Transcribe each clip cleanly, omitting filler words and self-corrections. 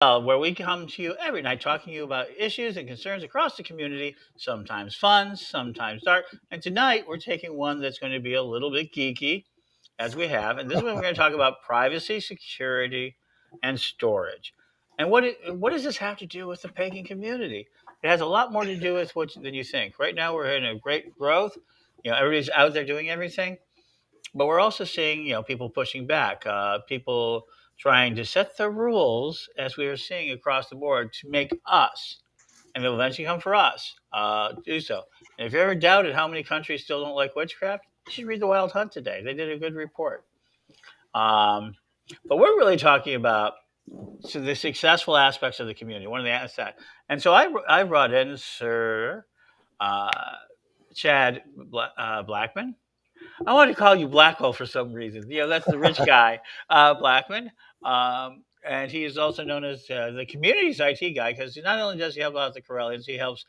where we come to you every night talking to you about issues and concerns across the community, sometimes fun, sometimes dark. And tonight we're taking one that's going to be a little bit geeky, as we have. And this is when we're going to talk about privacy, security, and storage. And what does this have to do with the pagan community? It has a lot more to do with what than you think. Right now we're in a great growth. Everybody's out there doing everything, but we're also seeing people pushing back, people trying to set the rules as we are seeing across the board to make us, and they'll eventually come for us, do so. And if you ever doubted how many countries still don't like witchcraft, you should read the Wild Hunt today. They did a good report. um, but we're really talking about the successful aspects of the community, one of the aspects. And so I brought in Sir uh, Chad Blackman. I want to call you Blackwell for some reason. That's the rich guy, Blackman. And he is also known as the community's IT guy because not only does he help out the Correllians, he helps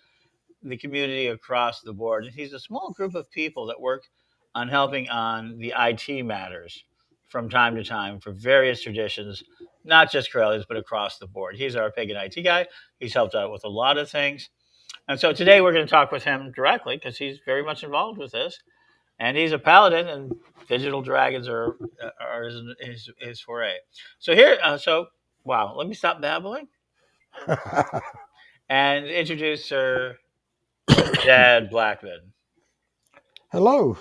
the community across the board. And he's a small group of people that work on helping on the IT matters from time to time for various traditions, not just Correllians, but across the board. He's our pagan IT guy. He's helped out with a lot of things. And so today we're going to talk with him directly because he's very much involved with this, and he's a paladin, and digital dragons are his foray. So here, wow, let me stop babbling and introduce Sir Chad Blackman. Hello.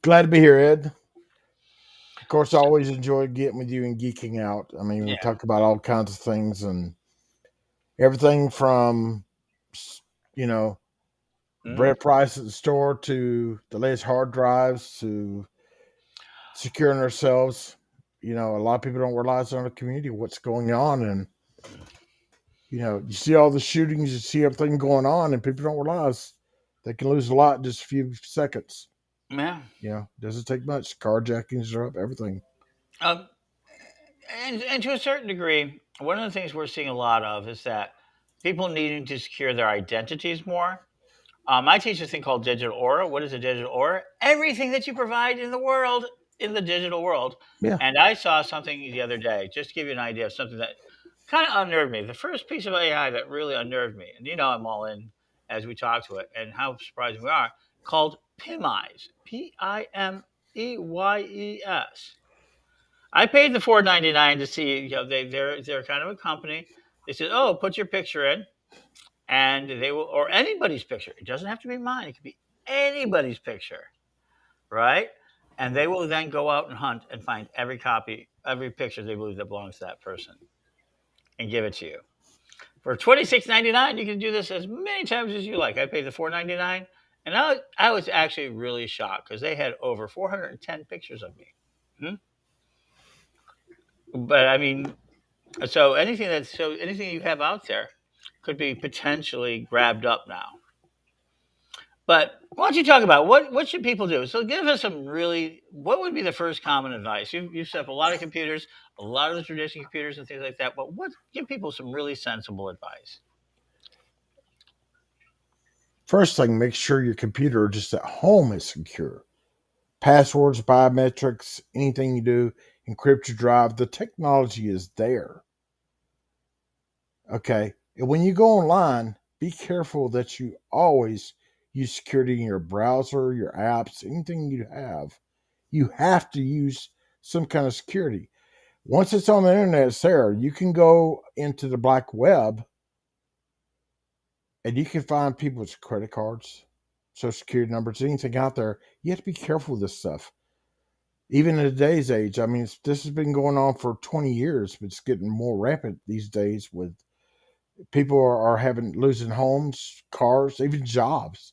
Glad to be here, Ed. Of course, I always enjoy getting with you and geeking out. I mean, we Yeah. talk about all kinds of things and everything from, you know, Hmm. bread price at the store to the latest hard drives to securing ourselves. A lot of people don't realize in the community what's going on. And, you see all the shootings, you see everything going on, and people don't realize they can lose a lot in just a few seconds. Yeah. Doesn't take much. Carjackings are up, everything. Um, and to a certain degree, one of the things we're seeing a lot of is that people needing to secure their identities more. I teach a thing called digital aura. What is a digital aura? Everything that you provide in the world, in the digital world. Yeah. And I saw something the other day, just to give you an idea of something that kind of unnerved me. The first piece of AI that really unnerved me, and I'm all in as we talk to it, and how surprising we are, called PIMEYES. PIMEYES. I paid the $4.99 to see. They're kind of a company. They said, "Oh, put your picture in." And they will, or anybody's picture. It doesn't have to be mine. It could be anybody's picture, right? And they will then go out and hunt and find every copy, every picture they believe that belongs to that person, and give it to you for $26.99. You can do this as many times as you like. I paid the $4.99, and I was actually really shocked because they had over 410 pictures of me. Hmm? But I mean, so anything you have out there could be potentially grabbed up now. But why don't you talk about what should people do? So give us some really, what would be the first common advice? You set up a lot of computers, a lot of the traditional computers and things like that. But give people some really sensible advice. First thing, make sure your computer just at home is secure. Passwords, biometrics, anything you do, encrypt your drive. The technology is there. Okay. And when you go online, be careful that you always use security in your browser, your apps, anything you have. You have to use some kind of security. Once it's on the internet, it's there. You can go into the black web and you can find people's credit cards, social security numbers, anything out there. You have to be careful with this stuff. Even in today's age, I mean, this has been going on for 20 years, but it's getting more rampant these days with people are having losing homes, cars, even jobs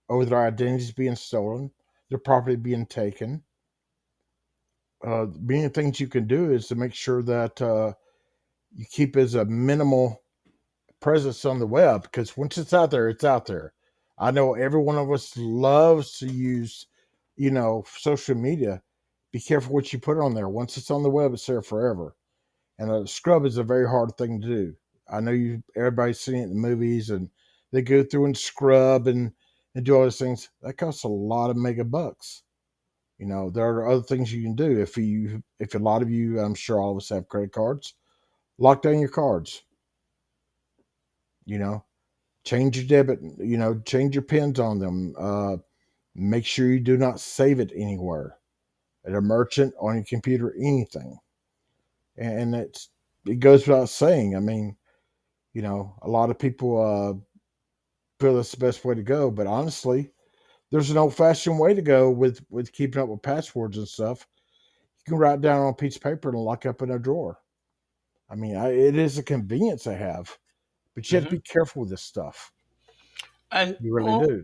over their identities being stolen, their property being taken. Many things you can do is to make sure that you keep as a minimal presence on the web because once it's out there, it's out there. I know every one of us loves to use, social media. Be careful what you put on there. Once it's on the web, it's there forever. And a scrub is a very hard thing to do. I know everybody's seen it in the movies, and they go through and scrub and do all those things. That costs a lot of mega bucks. There are other things you can do if a lot of you, I'm sure all of us have credit cards. Lock down your cards. You know, change your debit. Change your pins on them. Make sure you do not save it anywhere at a merchant, on your computer, anything. And it goes without saying. I mean, a lot of people feel that's the best way to go, but honestly, there's an old fashioned way to go with keeping up with passwords and stuff. You can write down on a piece of paper and lock up in a drawer. I mean, it is a convenience I have, but you have to Hmm. be careful with this stuff. And You really well, do.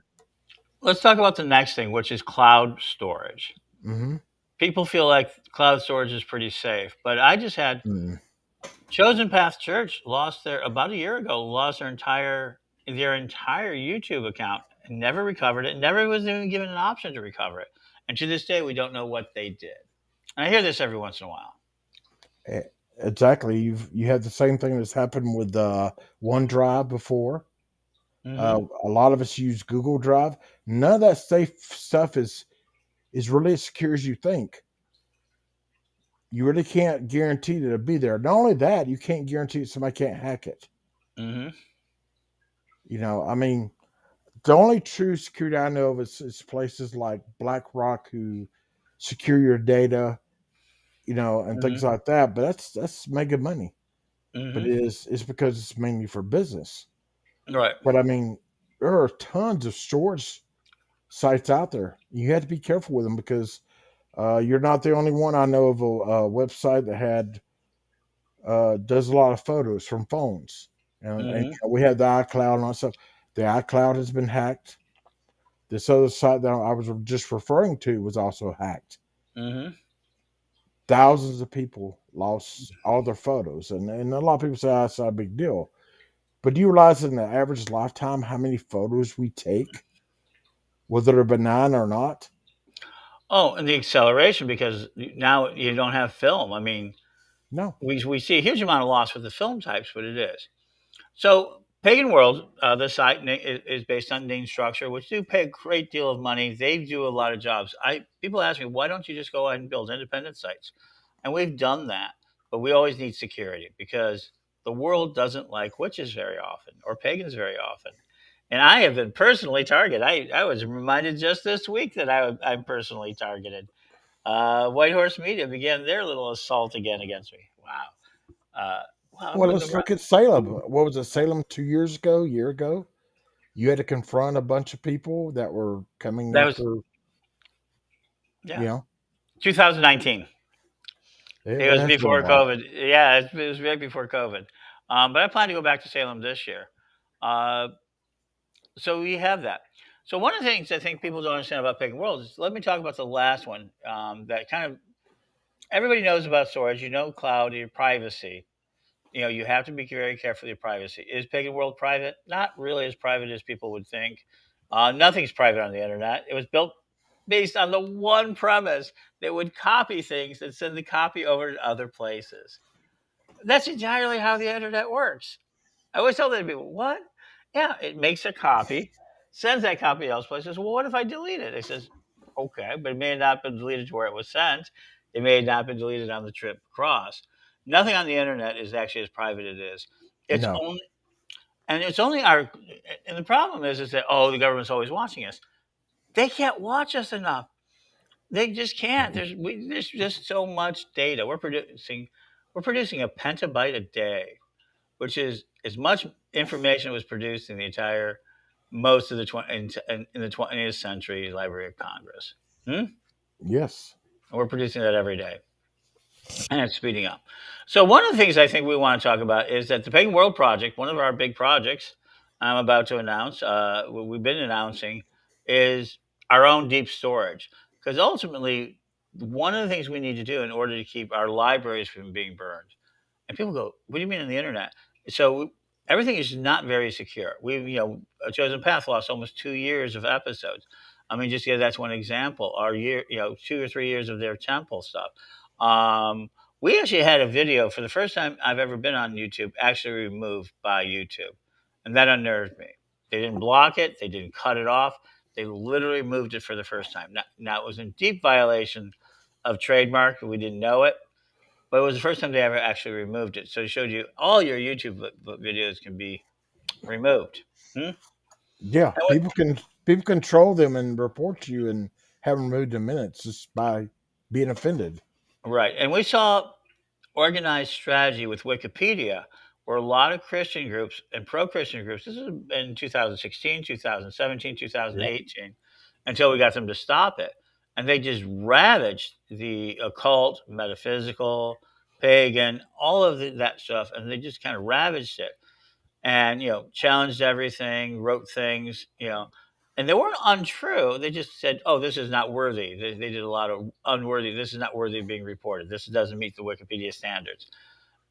let's talk about the next thing, which is cloud storage. Mm-hmm. People feel like cloud storage is pretty safe, but I just had Mm. Chosen Path Church lost their about a year ago lost their entire YouTube account and never recovered it. Never was even given an option to recover it, and to this day we don't know what they did. And I hear this every once in a while. E- Exactly. You had the same thing that's happened with OneDrive before. Hmm. A lot of us use Google Drive. None of that safe stuff is really as secure as you think. You really can't guarantee that it'll be there. Not only that, you can't guarantee that somebody can't hack it. Hmm. I mean, the only true security I know of is places like BlackRock who secure your data, and things Hmm. like that. But that's mega money. But Hmm. it's because it's mainly for business. Right. But I mean, there are tons of storage sites out there. You have to be careful with them because you're not the only one. I know of a website that had does a lot of photos from phones, and Hmm. we have the iCloud and all that stuff. The iCloud has been hacked. This other site that I was just referring to was also hacked. Hmm. Thousands of people lost all their photos, and a lot of people say, "Oh, that's not a big deal." But do you realize in the average lifetime how many photos we take, whether they're benign or not? Oh, and the acceleration because now you don't have film. I mean, No. we see a huge amount of loss with the film types, but it is. So, Pagan World, the site is based on name structure, which do pay a great deal of money. They do a lot of jobs. I People ask me, why don't you just go ahead and build independent sites? And we've done that, but we always need security because the world doesn't like witches very often or pagans very often. And I have been personally targeted. I was reminded just this week that I'm personally targeted. White Horse Media began their little assault again against me. Wow. Uh, well, I'm Well, with the let's look at Salem. What was it, Salem 2 years ago, year ago? You had to confront a bunch of people that were coming that was after, you yeah, know, 2019. It was that's been a before while. COVID. Yeah, it was right before COVID. But I plan to go back to Salem this year. Uh, so we have that. So one of the things I think people don't understand about Pagan World is let me talk about the last one that kind of everybody knows about storage. You know, cloud, your privacy. You have to be very careful with your privacy. Is Pagan World private? Not really as private as people would think. Nothing's private on the internet. It was built based on the one premise that would copy things and send the copy over to other places. That's entirely how the internet works. I always tell that to people, what? Yeah, it makes a copy, sends that copy to elsewhere. Says, well, what if I delete it? It says, okay, but it may not have been deleted to where it was sent. It may not have been deleted on the trip across. Nothing on the internet is actually as private as it is. It's No, only, and it's only our, and the problem is that, oh, the government's always watching us. They can't watch us enough. They just can't. There's just so much data. We're producing a petabyte a day, which is as much information was produced in the entire most of the in the 20th century Library of Congress. Hmm? yes, And we're producing that every day, and it's speeding up. So one of the things I think we want to talk about is that the Pagan World Project, one of our big projects, I'm about to announce, we've been announcing, is our own deep storage. Because ultimately, one of the things we need to do in order to keep our libraries from being burned. And people go, "What do you mean on the internet?" So everything is not very secure. A Chosen Path lost almost 2 years of episodes. I mean, just yeah, that's one example. Our year, 2 or 3 years of their temple stuff. Um, we actually had a video for the first time I've ever been on YouTube actually removed by YouTube, and that unnerved me. They didn't block it. They didn't cut it off. They literally moved it for the first time. Now it was in deep violation of trademark. We didn't know it, but it was the first time they ever actually removed it. So it showed you all your YouTube videos can be removed. Hmm? Yeah, people control them and report you and have them removed in minutes just by being offended. Right. And we saw organized strategy with Wikipedia, where a lot of Christian groups and pro Christian groups, this is in 2016, 2017, Yep. 2018, until we got them to stop it. And they just ravaged the occult, metaphysical, pagan, all of that stuff. And they just kind of ravaged it and, challenged everything, wrote things, and they weren't untrue. They just said, oh, this is not worthy. They did a lot of unworthy. This is not worthy of being reported. This doesn't meet the Wikipedia standards.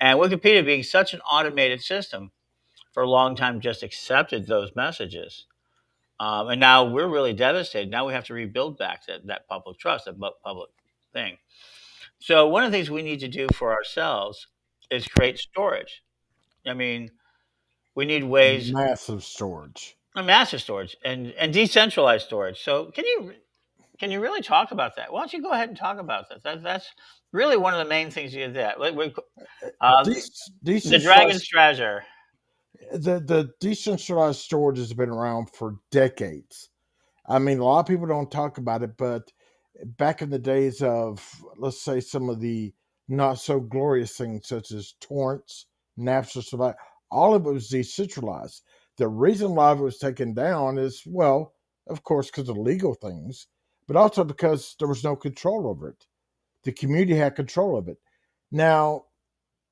And Wikipedia, being such an automated system, for a long time just accepted those messages. And now we're really devastated. Now we have to rebuild back that public trust, that public thing. So one of the things we need to do for ourselves is create storage. I mean, we need ways, Massive storage. massive storage and decentralized storage. So can you really talk about that? Why don't you go ahead and talk about that? That's really one of the main things you did. That uh, the dragon's Decentralized treasure. the decentralized storage has been around for decades. I mean, a lot of people don't talk about it, but back in the days of, let's say, some of the not so glorious things such as torrents, Napster, stuff like, all of it was decentralized. The reason a lot of it was taken down is, well, of course, because of legal things, but also because there was no control over it. The community had control of it. Now,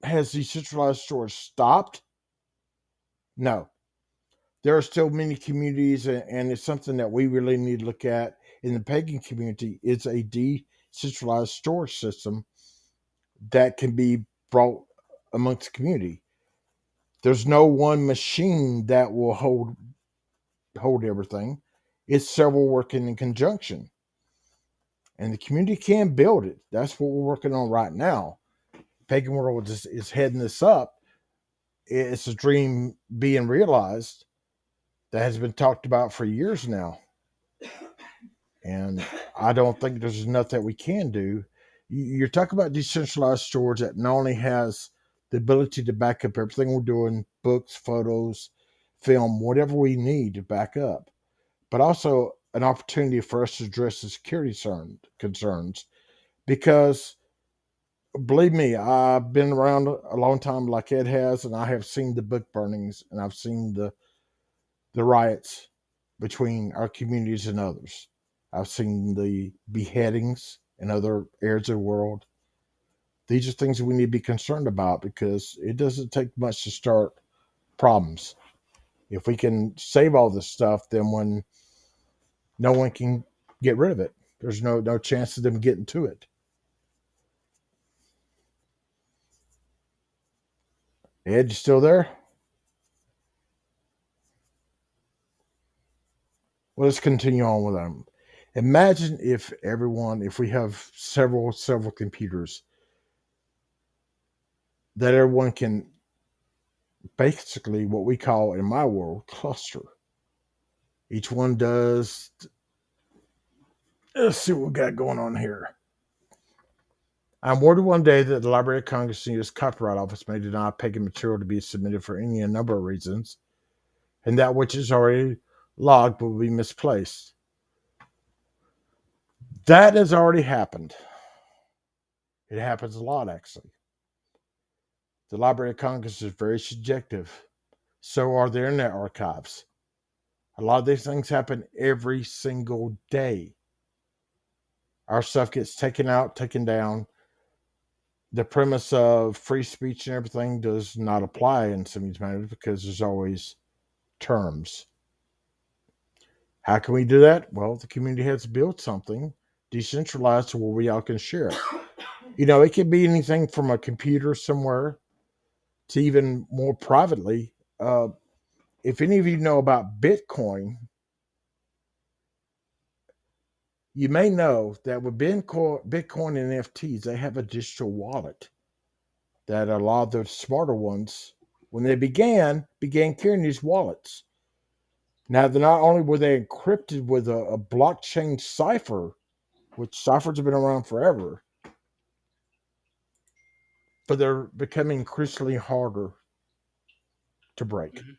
has decentralized storage stopped? No. There are still many communities, and it's something that we really need to look at in the pagan community. It's a decentralized storage system that can be brought amongst the community. There's no one machine that will hold everything. It's several working in conjunction, and the community can build it. That's what we're working on right now. Pagan World is heading this up. It's a dream being realized that has been talked about for years now. And I don't think there's enough that we can do. You're talking about decentralized storage that not only has the ability to back up everything we're doing, books, photos, film, whatever we need to back up, but also an opportunity for us to address the security concerns. Because believe me, I've been around a long time like Ed has, and I have seen the book burnings and I've seen the riots between our communities and others. I've seen the beheadings in other areas of the world. These are things that we need to be concerned about because it doesn't take much to start problems. If we can save all this stuff, then when no one can get rid of it, there's no chance of them getting to it. Ed, you still there? Well, let's continue on with them. Imagine if we have several computers that everyone can basically what we call in my world cluster. Each one does. Let's see what we got going on here. I'm worried one day that the Library of Congress and U.S. Copyright Office may deny pagan material to be submitted for any number of reasons, and that which is already logged will be misplaced. That has already happened. It happens a lot, actually. The Library of Congress is very subjective. So are the Internet Archives. A lot of these things happen every single day. Our stuff gets taken out, taken down. The premise of free speech and everything does not apply in some of these matters because there's always terms. How can we do that? Well, the community has to build something decentralized to where we all can share it. It can be anything from a computer somewhere to even more privately. If any of you know about Bitcoin, you may know that with Bitcoin and NFTs, they have a digital wallet that a lot of the smarter ones, when they began carrying these wallets. Now, not only were they encrypted with a blockchain cipher, which ciphers have been around forever, but they're becoming increasingly harder to break. Mhm.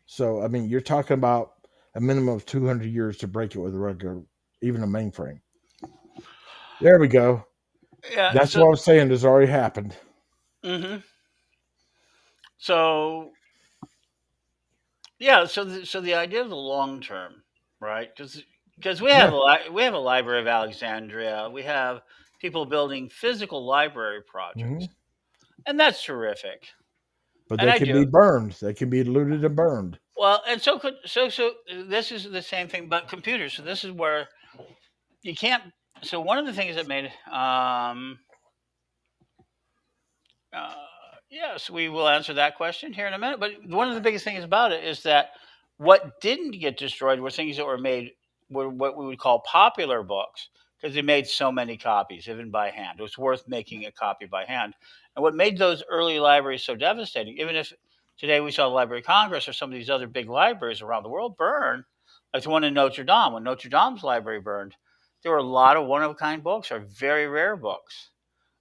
So I mean, you're talking about a minimum of 200 years to break it with a regular, even a mainframe. There we go. Yeah. That's So, what I was saying. Has already happened. hmm so yeah. So the idea of the long term, right? Because Yeah. we have a Library of Alexandria. We have people building physical library projects, Hmm. and that's terrific. But And they I can be do. burned. They can be looted and burned. Well, and so this is the same thing, but computers. So this is where you can't. So one of the things that made uh, yes, we will answer that question here in a minute. But one of the biggest things about it is that what didn't get destroyed were things that were made were what we would call popular books because they made so many copies, even by hand. It was worth making a copy by hand. And what made those early libraries so devastating, even if today we saw the Library of Congress or some of these other big libraries around the world burn, like the one in Notre Dame, when Notre Dame's library burned, there were a lot of one of a kind books or very rare books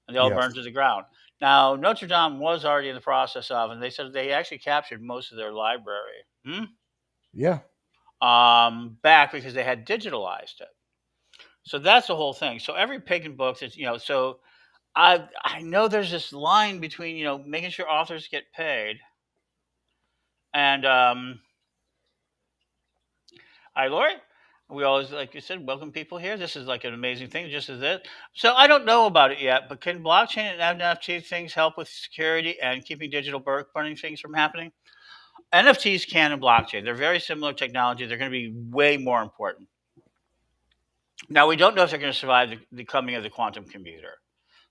and they all Yes. burned to the ground. Now, Notre Dame was already in the process of, and they said they actually captured most of their library Yeah. back because they had digitalized it. So that's the whole thing. So every pagan book is, so I know there's this line between making sure authors get paid and hi Lori. We always, like you said, welcome people here. This is like an amazing thing, just as it. So I don't know about it yet, but can blockchain and NFT things help with security and keeping digital burning things from happening? NFTs can and blockchain. They're very similar technology. They're going to be way more important. Now, we don't know if they're going to survive the coming of the quantum computer,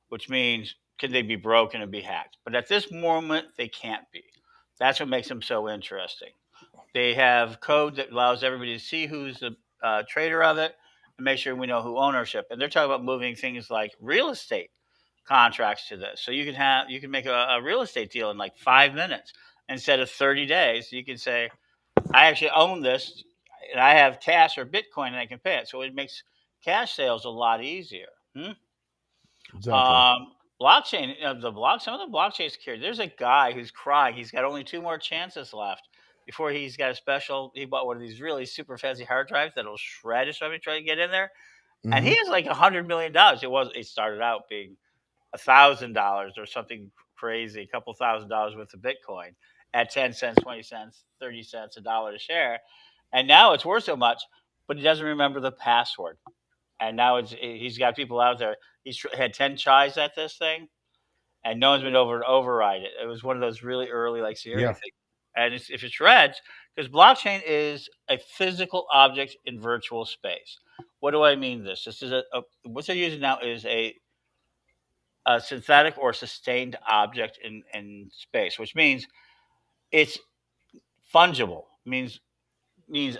which means can they be broken and be hacked? But at this moment, they can't be. That's what makes them so interesting. They have code that allows everybody to see who's the trader of it and make sure we know who ownership. And they're talking about moving things like real estate contracts to this. So you can make a real estate deal in like 5 minutes instead of 30 days. You can say, I actually own this and I have cash or Bitcoin and I can pay it. So it makes cash sales a lot easier. Exactly. Um, blockchain, some of the blockchain security. There's a guy who's crying. He's got only two more chances left before he's got a special. He bought one of these really super fancy hard drives that'll shred if somebody try to get in there, and he Hmm. has like $100 million. It started out being $1,000 or something crazy, a couple $1,000 worth of Bitcoin at 10 cents, 20 cents, 30 cents, $1 a share, and now it's worth so much, but he doesn't remember the password and now he's got people out there. He's had 10 tries at this thing, and no one's been over to override it. It was one of those really early, like scary Yeah. things. And if it shreds, because blockchain is a physical object in virtual space. What do I mean? This is what they're using now is a synthetic or sustained object in space, which means it's fungible. Means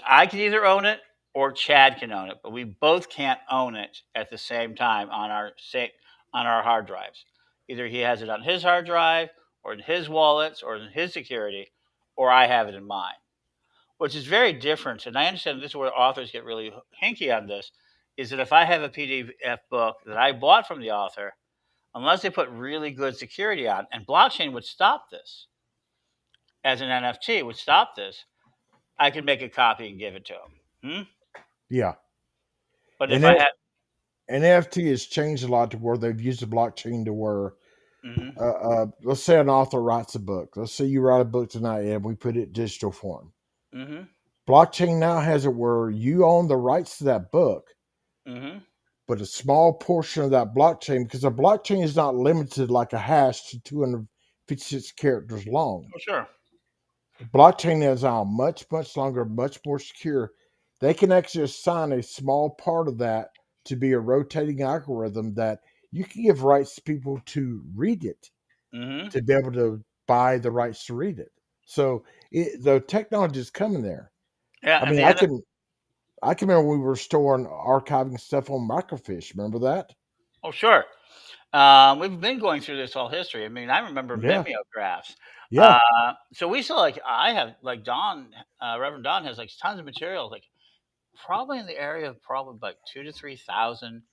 I can either own it or Chad can own it, but we both can't own it at the same time on our hard drives. Either he has it on his hard drive or in his wallets or in his security, or I have it in mine, which is very different. And I understand this is where authors get really hinky on this. Is that if I have a PDF book that I bought from the author, unless they put really good security on, and blockchain would stop this as an NFT would stop this, I could make a copy and give it to him. Yeah. But if And I it, had, NFT has changed a lot to where they've used the blockchain to where, hmm let's say an author writes a book. Let's say you write a book tonight and we put it digital form. hmm Blockchain now has it where you own the rights to that book, hmm but a small portion of that blockchain, because a blockchain is not limited like a hash to 256 characters long. oh, sure. Blockchain is now much, much longer, much more secure. They can actually assign a small part of that to be a rotating algorithm that you can give rights to people to read it, hmm to be able to buy the rights to read it. So the technology is coming there. Yeah, I and mean, the end. I can remember we were storing archiving stuff on microfiche. Remember that? Oh, sure. We've been going through this all history. I mean, I remember Yeah, mimeographs. yeah. So we saw like I have like Don, Reverend Don has like tons of material, like probably in the area of probably like 2 to 3 thousand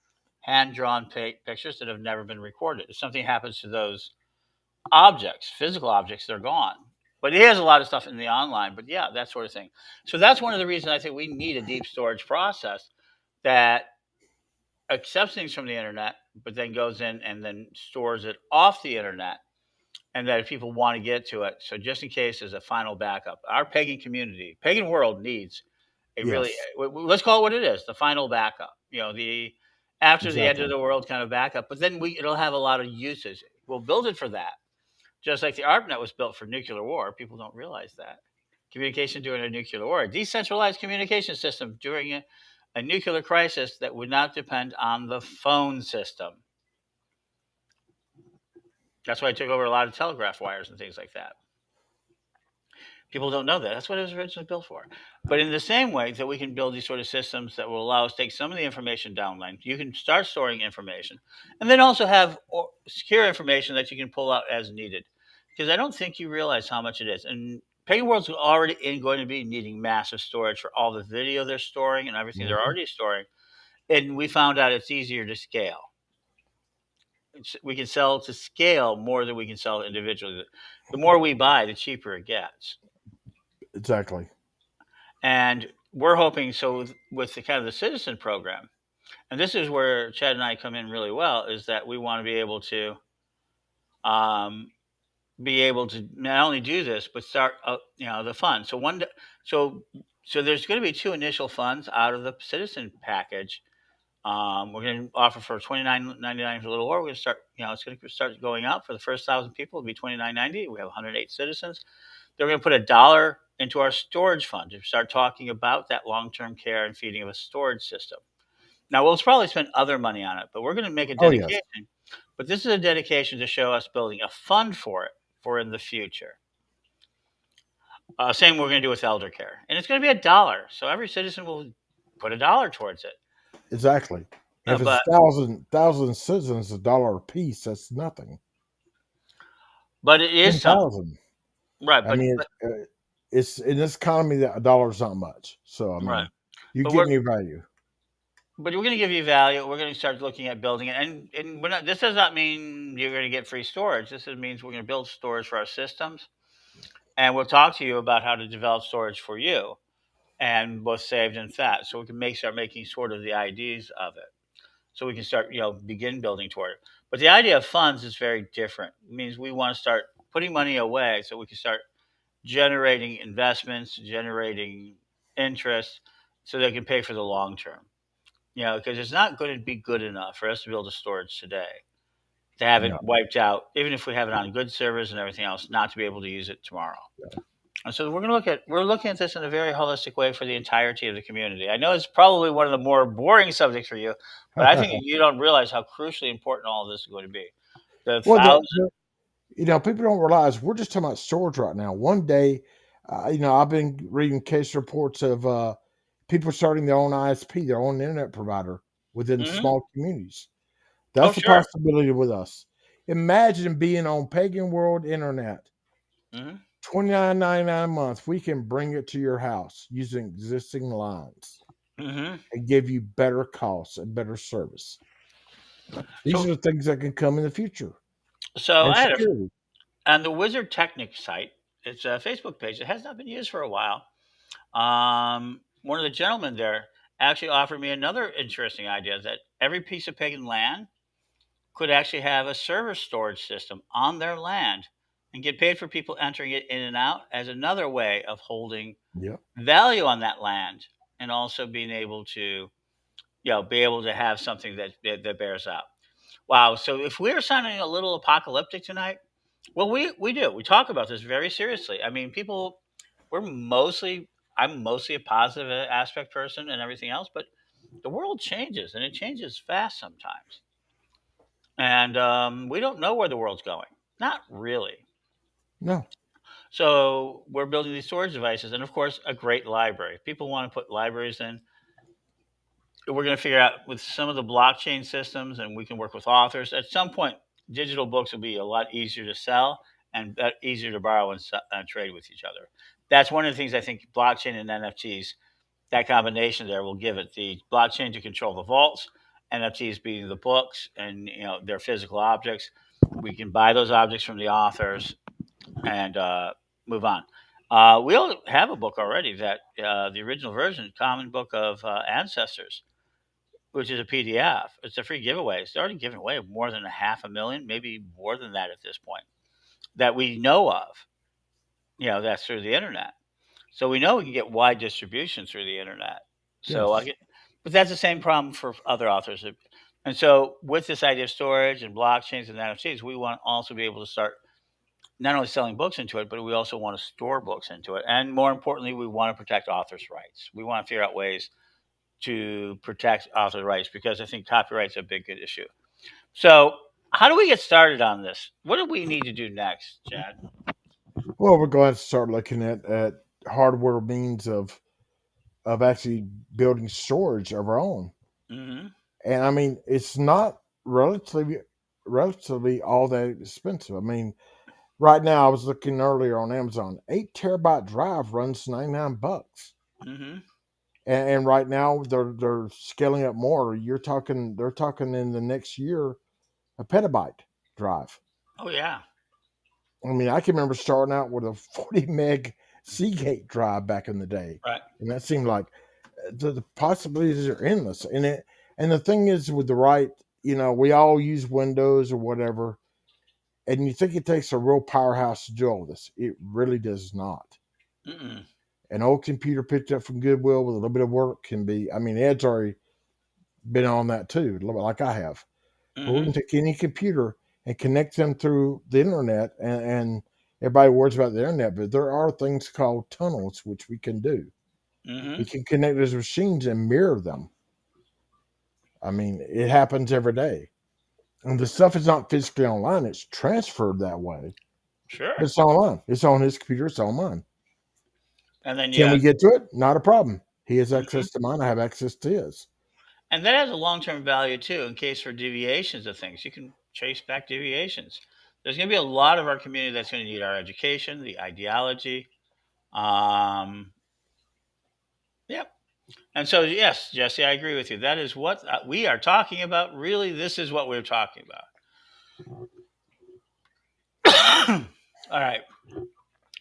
hand drawn pictures that have never been recorded. If something happens to those objects, physical objects, they're gone. But he has a lot of stuff in the online. But yeah, that sort of thing. So that's one of the reasons I think we need a deep storage process that accepts things from the internet, but then goes in and then stores it off the internet. And that if people want to get to it, so just in case as a final backup, our pagan community, pagan world needs a really, Yes, let's call it what it is, the final backup. The after the end of exactly. the world kind of backup. But then it'll have a lot of uses. We'll build it for that, just like the ARPANET was built for nuclear war. People don't realize that communication during a nuclear war, a decentralized communication system during a nuclear crisis that would not depend on the phone system. That's why I took over a lot of telegraph wires and things like that. People don't know that. That's what it was originally built for. But in the same way that we can build these sort of systems that will allow us to take some of the information downline, you can start storing information and then also have secure information that you can pull out as needed. Because I don't think you realize how much it is. And Pagan World's already going to be needing massive storage for all the video they're storing and everything they're Mhm. already storing. And we found out it's easier to scale. We can sell to scale more than we can sell individually. The more we buy, the cheaper it gets. Exactly. And we're hoping so with the kind of the citizen program, and this is where Chad and I come in really well, is that we want to um, be able to not only do this but start the fund. So so so there's going to be two initial funds out of the citizen package. We're going to offer for $29.99 for a little more. We're going to start. It's going to start going out for the first 1,000 people. It'll be $29.90. We have 108 citizens. They're going to put $1 into our storage fund to start talking about that long-term care and feeding of a storage system. Now we'll probably spend other money on it, but we're going to make a Oh yes, dedication. But this is a dedication to show us building a fund for it for in the future. Same we're going to do with elder care, and it's going to be $1, so every citizen will put $1 towards it. exactly. If it's But thousand citizens, $1 a piece, that's nothing. it is Ten something, thousand. right? I mean, it's in this economy that $1 is not much. So I Right. mean, you're But we're getting your value. But we're going to give you value. We're going to start looking at building it, and we're not. This does not mean you're going to get free storage. Means we're going to build storage for our systems, and we'll talk to you about how to develop storage for you, and both saved and fat, so we can start making sort of the IDs of it, so we can start begin building toward it. But the idea of funds is very different. It means we want to start putting money away so we can start generating investments, generating interest, so they can pay for the long term. Because it's not going to be good enough for us to build a storage today to have it No. wiped out, even if we have it on good servers and everything else, not to be able to use it tomorrow. And so we're looking at this in a very holistic way for the entirety of the community. I know it's probably one of the more boring subjects for you, but I think you don't realize how crucially important all of this is going to be. The Well, thousand. people don't realize we're just talking about storage right now. One day, I've been reading case reports of people starting their own ISP, their own internet provider within Hmm. small communities. Oh, That's a sure. possibility with us. Imagine being on Pagan World Internet, Hmm. $29.99 a month. We can bring it to your house using existing lines Hmm. and give you better costs and better service. These So, are the things that can come in the future. so And I had security. on the Wizard Technic site. It's a Facebook page that has not been used for a while. One of the gentlemen there actually offered me another interesting idea that every piece of pagan land could actually have a server storage system on their land and get paid for people entering it in and out as another way of holding Yep. value on that land and also being able to be able to have something that bears out. Wow. So if we're sounding a little apocalyptic tonight, well, we do. We talk about this very seriously. I mean, people, we're mostly, I'm mostly a positive aspect person and everything else, but the world changes and it changes fast sometimes. And we don't know where the world's going. Not really. No. So we're building these storage devices and, of course, a great library. If people want to put libraries in, we're going to figure out with some of the blockchain systems and we can work with authors. At some point, digital books will be a lot easier to sell and easier to borrow and trade with each other. That's one of the things I think blockchain and NFTs, that combination there will give it the blockchain to control the vaults, NFTs being the books and their physical objects. We can buy those objects from the authors and move on. We all have a book already that the original version, Common Book of Ancestors, which is a PDF. It's a free giveaway. It's already given away more than a half a million, maybe more than that at this point, that we know of. That's through the internet. So we know we can get wide distribution through the internet. So I Yes. get, but that's the same problem for other authors. And so with this idea of storage and blockchains and NFTs, we want to also be able to start not only selling books into it, but we also want to store books into it. And more importantly, we want to protect authors' rights. We want to figure out ways to protect author rights because I think copyright's a big good issue. So how do we get started on this? What do we need to do next, Chad? Well, we're going to start looking at hardware means of actually building storage of our own. Mm-hmm. And I mean, it's not relatively all that expensive. I mean, right now I was looking earlier on Amazon, 8 terabyte drive runs $99. Mm-hmm. And right now they're scaling up more. They're talking in the next year a petabyte drive. Oh yeah. I mean, I can remember starting out with a 40 meg Seagate drive back in the day, Right. and that seemed like the possibilities are endless. And the thing is, with the right, we all use Windows or whatever, and you think it takes a real powerhouse to do all this. It really does not. Mm-mm. An old computer picked up from Goodwill with a little bit of work can be. I mean, Ed's already been on that too, a little bit like I have. But we Mm-hmm. can take any computer and connect them through the internet, and everybody worries about the internet, but there are things called tunnels which we can do. Mm-hmm. We can connect those machines and mirror them. I mean, it happens every day. And the stuff is not physically online, it's transferred that way. Sure. But it's online. It's on his computer, it's on mine. And then Can we get to it? Not a problem. He has mhm. access to mine, I have access to his. And that has a long term value too, in case for deviations of things. You can trace back deviations. There's going to be a lot of our community that's going to need our education, the ideology. Um, yep. And so, yes, Jesse, I agree with you. That is what we are talking about. Really, this is what we're talking about. All right.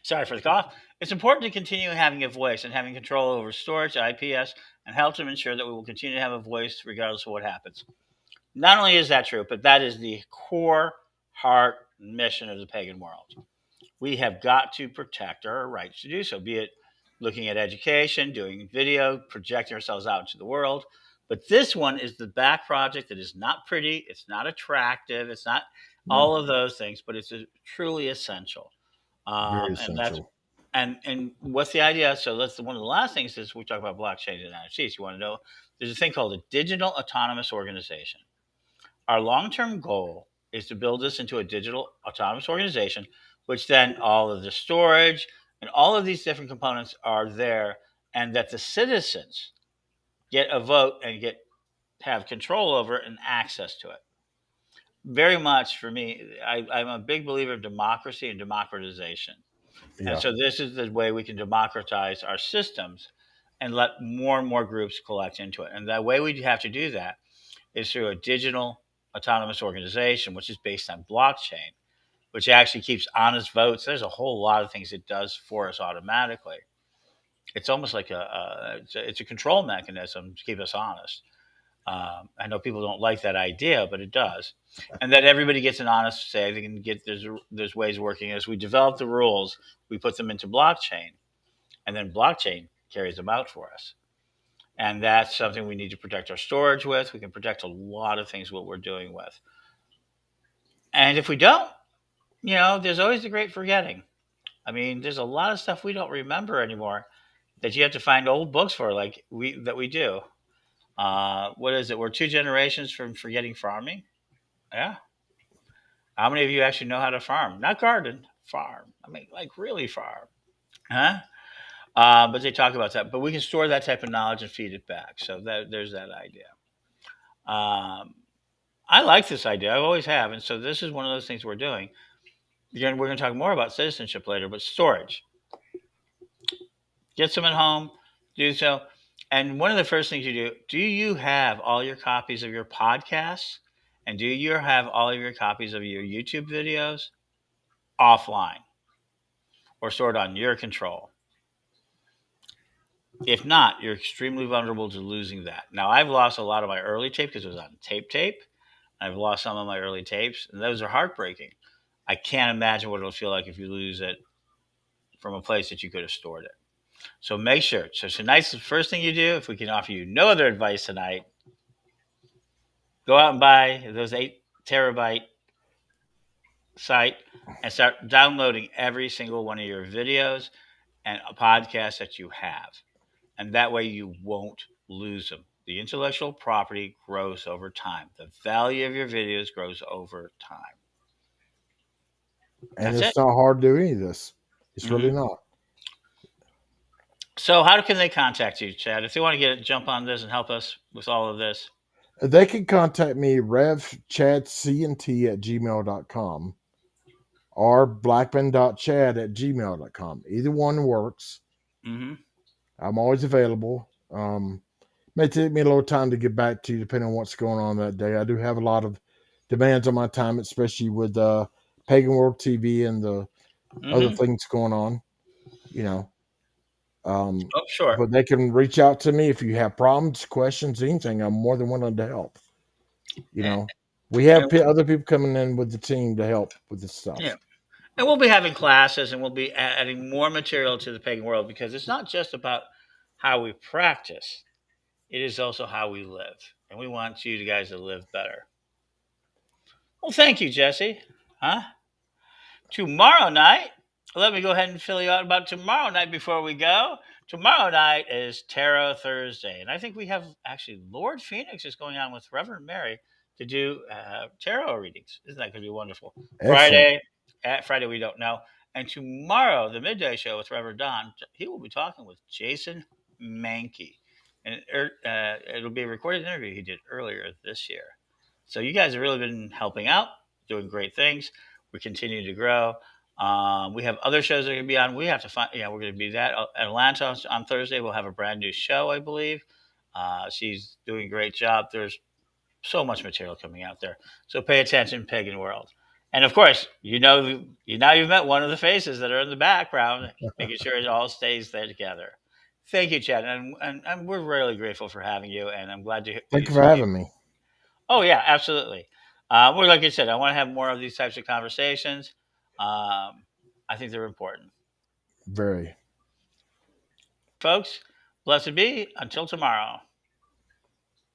Sorry for the cough. It's important to continue having a voice and having control over storage, IPS, and help to ensure that we will continue to have a voice regardless of what happens. Not only is that true, but that is the core heart mission of the pagan world. We have got to protect our rights to do so, be it looking at education, doing video, projecting ourselves out into the world. But this one is the back project that is not pretty, it's not attractive, it's not No, all of those things, but it's truly essential. very And that's essential. and what's the idea? So that's one of the last things is we talk about blockchain and NFTs. You want to know there's a thing called a digital autonomous organization. Our long term goal is to build this into a digital autonomous organization, which then all of the storage and all of these different components are there, and that the citizens get a vote and have control over it and access to it. Very much for me, I'm a big believer of democracy and democratization. And Yeah. so this is the way we can democratize our systems and let more and more groups collect into it. And the way we have to do that is through a digital autonomous organization, which is based on blockchain, which actually keeps honest votes. There's a whole lot of things it does for us automatically. It's almost like it's a control mechanism to keep us honest. I know people don't like that idea, but it does, and that everybody gets an honest say. They can get there's ways of working. As we develop the rules, we put them into blockchain, and then blockchain carries them out for us. And that's something we need to protect our storage with. We can protect a lot of things what we're doing with. And if we don't, there's always the great forgetting. I mean, there's a lot of stuff we don't remember anymore that you have to find old books for, like we do. What is it? We're two generations from forgetting farming. Yeah. How many of you actually know how to farm? Not garden, farm. I mean, like really farm. Huh? But they talk about that. But we can store that type of knowledge and feed it back. So there's that idea. Um, I like this idea. I always have. And so this is one of those things we're doing. Again, we're going to talk more about citizenship later, but storage. Get some at home, do so. And one of the first things you do you have all your copies of your podcasts And do you have all of your copies of your YouTube videos offline or stored on your control? If not, you're extremely vulnerable to losing that. Now, I've lost a lot of my early tape because it was on tape. I've lost some of my early tapes, and those are heartbreaking. I can't imagine what it'll feel like if you lose it from a place that you could have stored it. So make sure. So tonight's the first thing you do. If we can offer you no other advice tonight, go out and buy those 8 terabyte site and start downloading every single one of your videos and a podcast that you have. And that way you won't lose them. The intellectual property grows over time. The value of your videos grows over time. And That's it. it's not hard to do any of this. It's Hmm. really not. So, how can they contact you, Chad, if they want to jump on this and help us with all of this? They can contact me, revchadcnt@gmail.com or blackman.chad@gmail.com. Either one works. Hmm. I'm always available. May take me a little time to get back to you depending on what's going on that day. I do have a lot of demands on my time, especially with Pagan World TV and the other Hmm. things going on, you know. Um, Oh, sure. but they can reach out to me if you have problems, questions, anything. I'm more than willing to help. You And, know, we have and other people coming in with the team to help with this yeah, stuff. and we'll be having classes, and we'll be adding more material to the pagan world because it's not just about how we practice; it is also how we live, and we want you guys to live better. Well, thank you, Jesse. Huh? Tomorrow night, let me go ahead and fill you out about tomorrow night before we go. Tomorrow night is Tarot Thursday, and I think we have actually Lord Phoenix is going on with Reverend Mary to do tarot readings. Isn't that going to be wonderful? Excellent. Friday we don't know, and tomorrow the midday show with Reverend Don. He will be talking with Jason Mankey, and it'll be a recorded interview he did earlier this year. So you guys have really been helping out, doing great things. We continue to grow. We have other shows that are going to be on. We have to find, we're going to be that at Atlanta on Thursday. We'll have a brand new show, I believe. She's doing a great job. There's so much material coming out there. So pay attention, Pagan World. And of course, now you've met one of the faces that are in the background, making sure it all stays there together. Thank you, Chad, and we're really grateful for having you. And I'm glad to Thank you you for see. having me. Oh yeah, absolutely. Well, like I said, I want to have more of these types of conversations. I think they're important, Very. folks. Blessed be. Until tomorrow.